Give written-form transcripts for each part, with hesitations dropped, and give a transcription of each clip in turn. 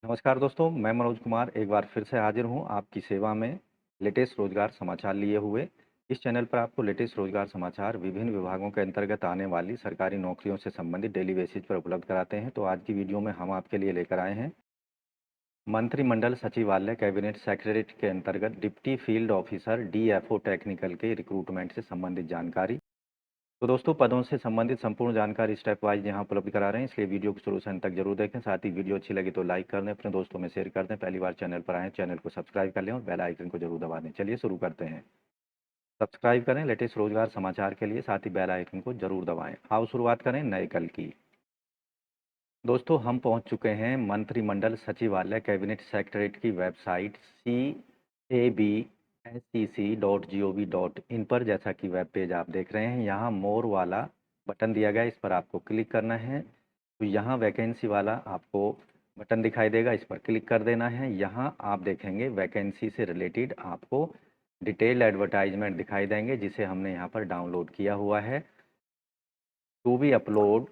नमस्कार दोस्तों, मैं मनोज कुमार एक बार फिर से हाजिर हूँ आपकी सेवा में लेटेस्ट रोजगार समाचार लिए हुए। इस चैनल पर आपको लेटेस्ट रोजगार समाचार विभिन्न विभागों के अंतर्गत आने वाली सरकारी नौकरियों से संबंधित डेली बेसिस पर उपलब्ध कराते हैं। तो आज की वीडियो में हम आपके लिए लेकर आए हैं मंत्रिमंडल सचिवालय कैबिनेट सेक्रेटरीट के अंतर्गत deputy field officer DFO technical के रिक्रूटमेंट से संबंधित जानकारी। तो दोस्तों, पदों से संबंधित संपूर्ण जानकारी स्टेप वाइज यहाँ उपलब्ध करा रहे हैं, इसलिए वीडियो को शुरू से अंत तक जरूर देखें। साथ ही वीडियो अच्छी लगी तो लाइक कर दें, अपने दोस्तों में शेयर कर दें। पहली बार चैनल पर आए चैनल को सब्सक्राइब कर लें और बेल आइकन को जरूर दबा दें। चलिए शुरू करते हैं। सब्सक्राइब करें लेटेस्ट रोजगार समाचार के लिए, साथ ही बेल आइकन को जरूर दबाएं। आओ शुरुआत करें नए कल की। दोस्तों, हम पहुंच चुके हैं मंत्रिमंडल सचिवालय कैबिनेट सेक्रेटरीट की वेबसाइट cabscc.gov.in पर। जैसा कि वेब पेज आप देख रहे हैं, यहाँ मोर वाला बटन दिया गया है, इस पर आपको क्लिक करना है। तो यहाँ वैकेंसी वाला आपको बटन दिखाई देगा, इस पर क्लिक कर देना है। यहाँ आप देखेंगे वैकेंसी से रिलेटेड आपको डिटेल एडवर्टाइजमेंट दिखाई देंगे, जिसे हमने यहाँ पर डाउनलोड किया हुआ है। To be upload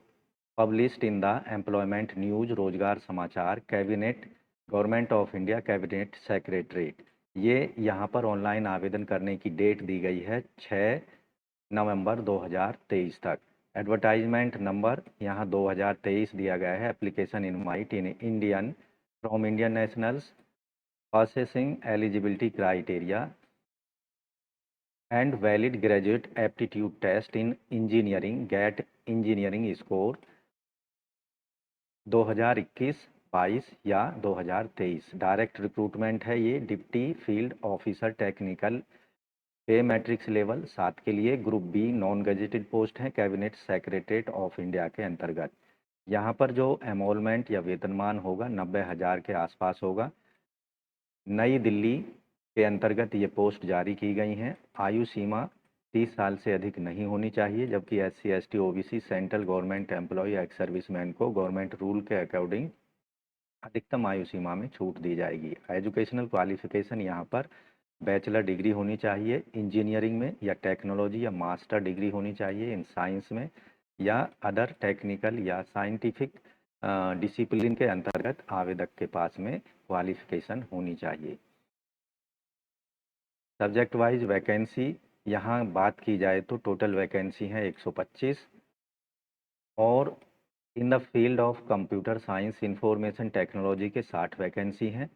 published in the employment news Rozgar Samachar cabinet government of India cabinet secretariat. ये यहाँ पर ऑनलाइन आवेदन करने की डेट दी गई है 6 नवंबर 2023 तक। एडवर्टाइजमेंट नंबर यहाँ 2023 दिया गया है। Application invite in Indian from Indian nationals processing eligibility criteria and valid graduate aptitude test in engineering GATE engineering score 2021-22 या 2023। डायरेक्ट रिक्रूटमेंट है ये। Deputy field officer technical pay matrix level 7 के लिए। Group B non gazetted post है cabinet secretariat of India के अंतर्गत। यहाँ पर जो एमोलमेंट या वेतनमान होगा 90,000 के आसपास होगा। नई दिल्ली के अंतर्गत ये पोस्ट जारी की गई हैं। आयु सीमा 30 साल से अधिक नहीं होनी चाहिए, जबकि SC ST OBC central government employ या एक्स सर्विसमैन को गवर्नमेंट रूल के अकॉर्डिंग अधिकतम आयु सीमा में छूट दी जाएगी। एजुकेशनल क्वालिफिकेशन यहाँ पर बैचलर डिग्री होनी चाहिए इंजीनियरिंग में, या टेक्नोलॉजी या मास्टर डिग्री होनी चाहिए इन साइंस में, या अदर टेक्निकल या साइंटिफिक डिसिप्लिन के अंतर्गत आवेदक के पास में क्वालिफिकेशन होनी चाहिए। सब्जेक्ट वाइज वैकेंसी यहाँ बात की जाए तो टोटल वैकेंसी है 125, और in the field of computer science information technology के 60 वैकेंसी हैं।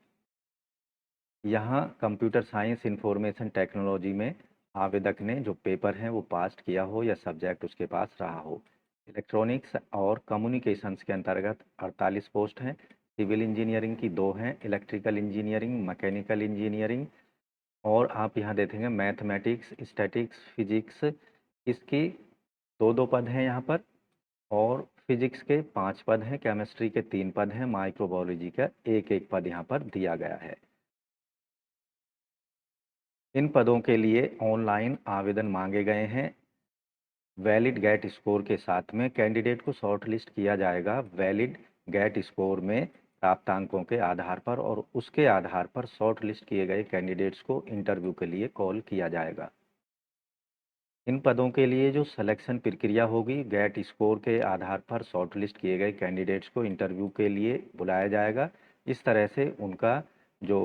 यहाँ कंप्यूटर साइंस इंफॉर्मेशन टेक्नोलॉजी में आवेदक ने जो पेपर है वो पास किया हो या सब्जेक्ट उसके पास रहा हो। इलेक्ट्रॉनिक्स और कम्युनिकेशंस के अंतर्गत 48 पोस्ट हैं। सिविल इंजीनियरिंग की 2 हैं, इलेक्ट्रिकल इंजीनियरिंग, मैकेनिकल इंजीनियरिंग, और आप यहाँ देखेंगे मैथमेटिक्स, स्टैटिक्स, फिजिक्स, इसकी 2-2 पद हैं यहाँ पर, और फिजिक्स के 5 पद हैं, केमिस्ट्री के 3 पद हैं, माइक्रोबायोलॉजी का 1-1 पद यहाँ पर दिया गया है। इन पदों के लिए ऑनलाइन आवेदन मांगे गए हैं। वैलिड गेट स्कोर के साथ में कैंडिडेट को शॉर्टलिस्ट किया जाएगा वैलिड गेट स्कोर में प्राप्त अंकों के आधार पर, और उसके आधार पर शॉर्टलिस्ट किए गए कैंडिडेट्स को इंटरव्यू के लिए कॉल किया जाएगा। इन पदों के लिए जो सिलेक्शन प्रक्रिया होगी, गेट स्कोर के आधार पर शॉर्टलिस्ट किए गए कैंडिडेट्स को इंटरव्यू के लिए बुलाया जाएगा। इस तरह से उनका जो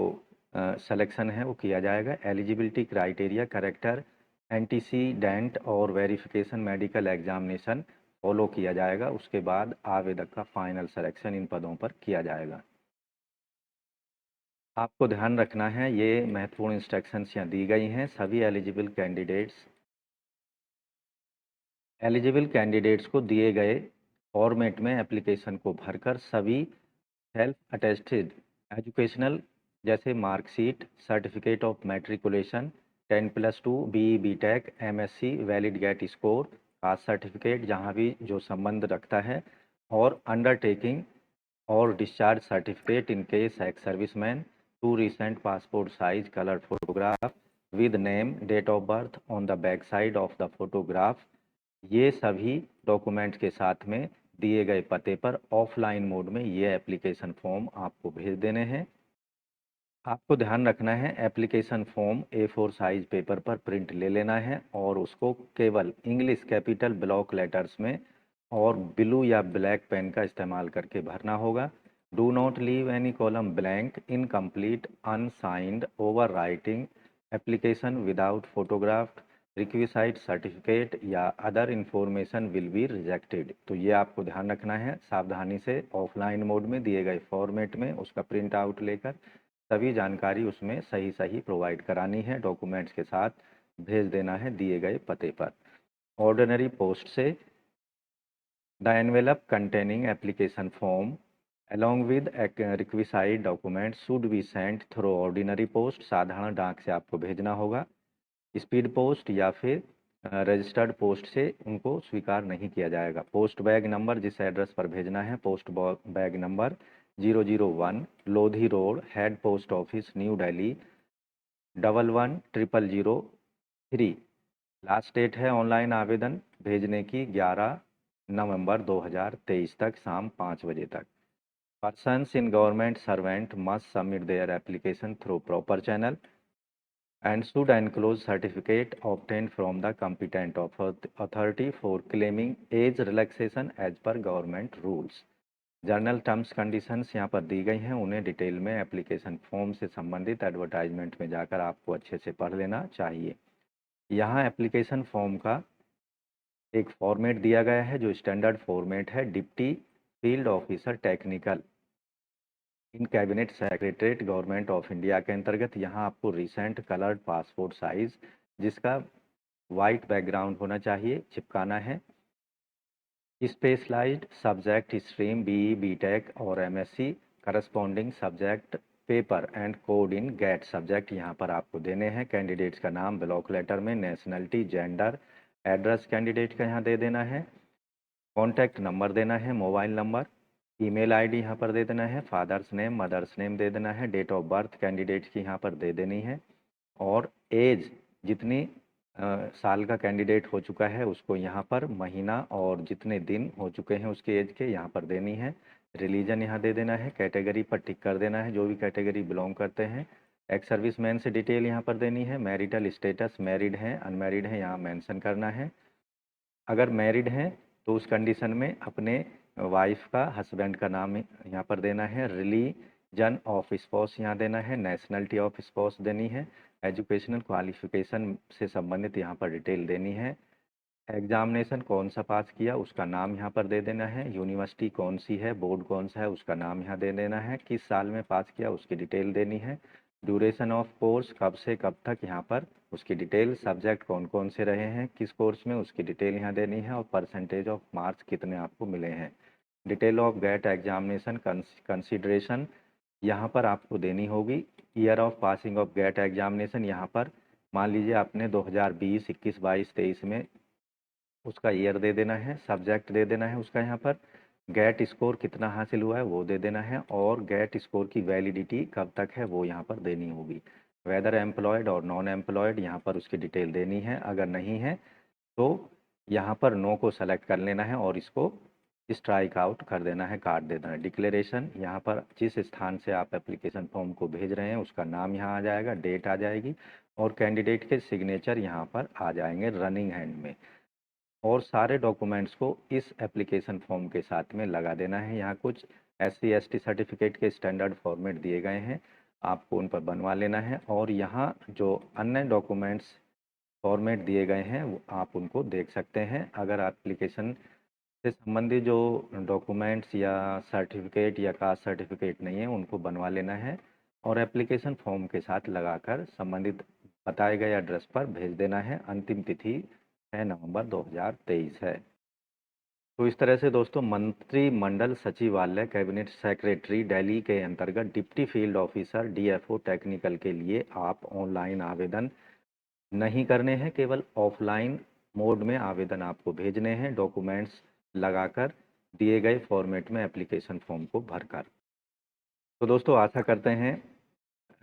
सिलेक्शन है वो किया जाएगा। एलिजिबिलिटी क्राइटेरिया, करेक्टर, एंटीसीडेंट और वेरिफिकेशन मेडिकल एग्जामिनेशन फॉलो किया जाएगा। उसके बाद आवेदक का फाइनल सिलेक्शन इन पदों पर किया जाएगा। आपको ध्यान रखना है, ये महत्वपूर्ण इंस्ट्रक्शंस यहाँ दी गई हैं। सभी एलिजिबल कैंडिडेट्स को दिए गए फॉर्मेट में एप्लीकेशन को भरकर सभी सेल्फ अटेस्टेड एजुकेशनल जैसे marksheet, certificate of matriculation, 10+2 BE BTech, MSc, valid GATE score, caste certificate जहाँ भी जो संबंध रखता है, और अंडरटेकिंग और discharge certificate in case ex serviceman, 2 recent passport size colour photograph with name date of birth on the back side of the photograph, ये सभी डॉक्यूमेंट्स के साथ में दिए गए पते पर ऑफलाइन मोड में ये एप्लीकेशन फॉर्म आपको भेज देने हैं। आपको ध्यान रखना है, application form A4 size paper पर प्रिंट ले लेना है, और उसको केवल इंग्लिश कैपिटल ब्लॉक लेटर्स में और ब्लू या ब्लैक पेन का इस्तेमाल करके भरना होगा। Do not leave any column blank, incomplete, unsigned, over writing application without photograph, requisite certificate या other information will be rejected. तो ये आपको ध्यान रखना है, सावधानी से ऑफलाइन मोड में दिए गए फॉर्मेट में उसका प्रिंट आउट लेकर सभी जानकारी उसमें सही सही प्रोवाइड करानी है, डॉक्यूमेंट्स के साथ भेज देना है दिए गए पते पर। ऑर्डिनरी पोस्ट से the envelope containing application form along with requisite documents should be sent through ordinary post, साधारण डाक से आपको भेजना होगा। स्पीड पोस्ट या फिर रजिस्टर्ड पोस्ट से उनको स्वीकार नहीं किया जाएगा। पोस्ट बैग नंबर जिस एड्रेस पर भेजना है, post bag number 001 Lodhi road, head post office, new Delhi 110003। Last date है ऑनलाइन आवेदन भेजने की 11 नवंबर 2023 तक शाम 5 बजे तक। Persons in government servant must submit their application through proper channel and should enclose certificate obtained from the competent authority for claiming age relaxation as per government rules। Journal terms conditions यहाँ पर दी गई हैं, उन्हें detail में application form से संबंधित advertisement में जाकर आपको अच्छे से पढ़ लेना चाहिए। यहाँ एप्लीकेशन फॉर्म का एक फॉर्मेट दिया गया है जो स्टैंडर्ड फॉर्मेट है, deputy field officer technical in cabinet secretariat government of India के अंतर्गत। यहाँ आपको रिसेंट कलर्ड पासपोर्ट साइज जिसका वाइट बैकग्राउंड होना चाहिए चिपकाना है। Specialised subject stream BE B Tech और MSc corresponding subject paper and code in GATE subject यहाँ पर आपको देने हैं। कैंडिडेट्स का नाम ब्लॉक लेटर में, नेशनलिटी, जेंडर, एड्रेस कैंडिडेट का यहाँ दे देना है, कॉन्टैक्ट नंबर देना है, मोबाइल नंबर, ईमेल आईडी यहाँ पर दे देना है, फादर्स नेम मदर्स नेम दे देना है, डेट ऑफ बर्थ कैंडिडेट की यहाँ पर दे देनी है और एज जितनी साल का कैंडिडेट हो चुका है उसको यहाँ पर महीना और जितने दिन हो चुके हैं उसके एज के यहाँ पर देनी है। रिलीजन यहाँ दे देना है, कैटेगरी पर टिक कर देना है जो भी कैटेगरी बिलोंग करते हैं। एक्स सर्विस मैन से डिटेल यहाँ पर देनी है। मैरिटल स्टेटस मैरिड हैं अनमैरिड हैं यहाँ मेंशन करना है। अगर मैरिड हैं तो उस कंडीशन में अपने वाइफ का हस्बैंड का नाम यहाँ पर देना है। रिलीजन ऑफ स्पाउस यहाँ देना है, नेशनलिटी ऑफ स्पाउस देनी है, एजुकेशनल क्वालिफिकेशन से संबंधित यहाँ पर डिटेल देनी है। एग्जामिनेशन कौन सा पास किया उसका नाम यहाँ पर दे देना है, यूनिवर्सिटी कौन सी है, बोर्ड कौन सा है उसका नाम यहाँ दे देना है, किस साल में पास किया उसकी डिटेल देनी है। ड्यूरेशन ऑफ कोर्स कब से कब तक यहाँ पर उसकी डिटेल, सब्जेक्ट कौन कौन से रहे हैं किस कोर्स में उसकी डिटेल यहाँ देनी है और परसेंटेज ऑफ मार्क्स कितने आपको मिले हैं। Detail of GATE examination consideration यहाँ पर आपको देनी होगी। Year of passing of GATE examination यहाँ पर मान लीजिए आपने 2020, 21, 22, 23 में उसका ईयर दे देना है, सब्जेक्ट दे देना है उसका यहाँ पर, गेट स्कोर कितना हासिल हुआ है वो दे देना है और गेट स्कोर की वैलिडिटी कब तक है वो यहाँ पर देनी होगी। वेदर एम्प्लॉयड और नॉन एम्प्लॉयड यहाँ पर उसकी डिटेल देनी है, अगर नहीं है तो यहाँ पर नो को सेलेक्ट कर लेना है और इसको स्ट्राइक आउट कर देना है, काट देना है। डिक्लेरेशन यहाँ पर जिस स्थान से आप एप्लीकेशन फॉर्म को भेज रहे हैं उसका नाम यहाँ आ जाएगा, डेट आ जाएगी और कैंडिडेट के सिग्नेचर यहाँ पर आ जाएंगे रनिंग हैंड में और सारे डॉक्यूमेंट्स को इस एप्लीकेशन फॉर्म के साथ में लगा देना है। यहाँ कुछ SC ST सर्टिफिकेट के स्टैंडर्ड फॉर्मेट दिए गए हैं, आपको उन पर बनवा लेना है और यहाँ जो अन्य डॉक्यूमेंट्स फॉर्मेट दिए गए हैं वो आप उनको देख सकते हैं। अगर एप्लीकेशन से संबंधित जो डॉक्यूमेंट्स या सर्टिफिकेट या कास्ट सर्टिफिकेट नहीं है उनको बनवा लेना है और एप्लीकेशन फॉर्म के साथ लगाकर संबंधित बताए गए एड्रेस पर भेज देना है। अंतिम तिथि 6 नवंबर 2023 है। तो इस तरह से दोस्तों मंत्रिमंडल सचिवालय कैबिनेट सेक्रेटरी दिल्ली के अंतर्गत deputy field officer DFO technical के लिए आप ऑनलाइन आवेदन नहीं करने हैं, केवल ऑफलाइन मोड में आवेदन आपको भेजने हैं डॉक्यूमेंट्स लगाकर दिए गए फॉर्मेट में एप्लीकेशन फॉर्म को भरकर। तो दोस्तों आशा करते हैं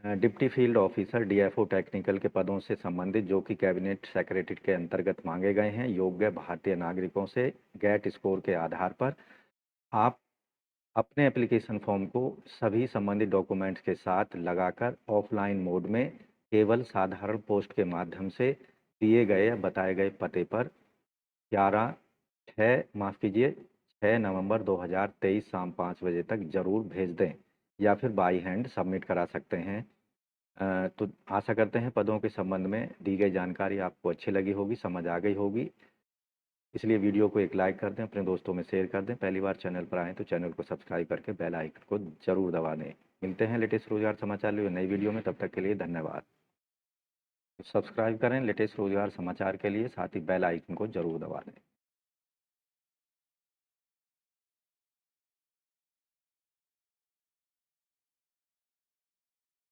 deputy field officer DFO technical के पदों से संबंधित जो कि कैबिनेट सेक्रेटरी के अंतर्गत मांगे गए हैं योग्य भारतीय नागरिकों से गेट स्कोर के आधार पर आप अपने एप्लीकेशन फॉर्म को सभी संबंधित डॉक्यूमेंट्स के साथ लगाकर ऑफलाइन मोड में केवल साधारण पोस्ट के माध्यम से दिए गए या बताए गए पते पर 11 6 माफ़ कीजिए 6 नवंबर 2023 शाम 5 बजे तक ज़रूर भेज दें या फिर बाई हैंड सबमिट करा सकते हैं। तो आशा करते हैं पदों के संबंध में दी गई जानकारी आपको अच्छी लगी होगी, समझ आ गई होगी। इसलिए वीडियो को एक लाइक कर दें, अपने दोस्तों में शेयर कर दें। पहली बार चैनल पर आएँ तो चैनल को सब्सक्राइब करके बेल आइकन को ज़रूर दबा दें। मिलते हैं लेटेस्ट रोज़गार समाचार लिए नई वीडियो में, तब तक के लिए धन्यवाद। सब्सक्राइब करें लेटेस्ट रोज़गार समाचार के लिए, साथ ही बेल आइकन को ज़रूर दबा दें।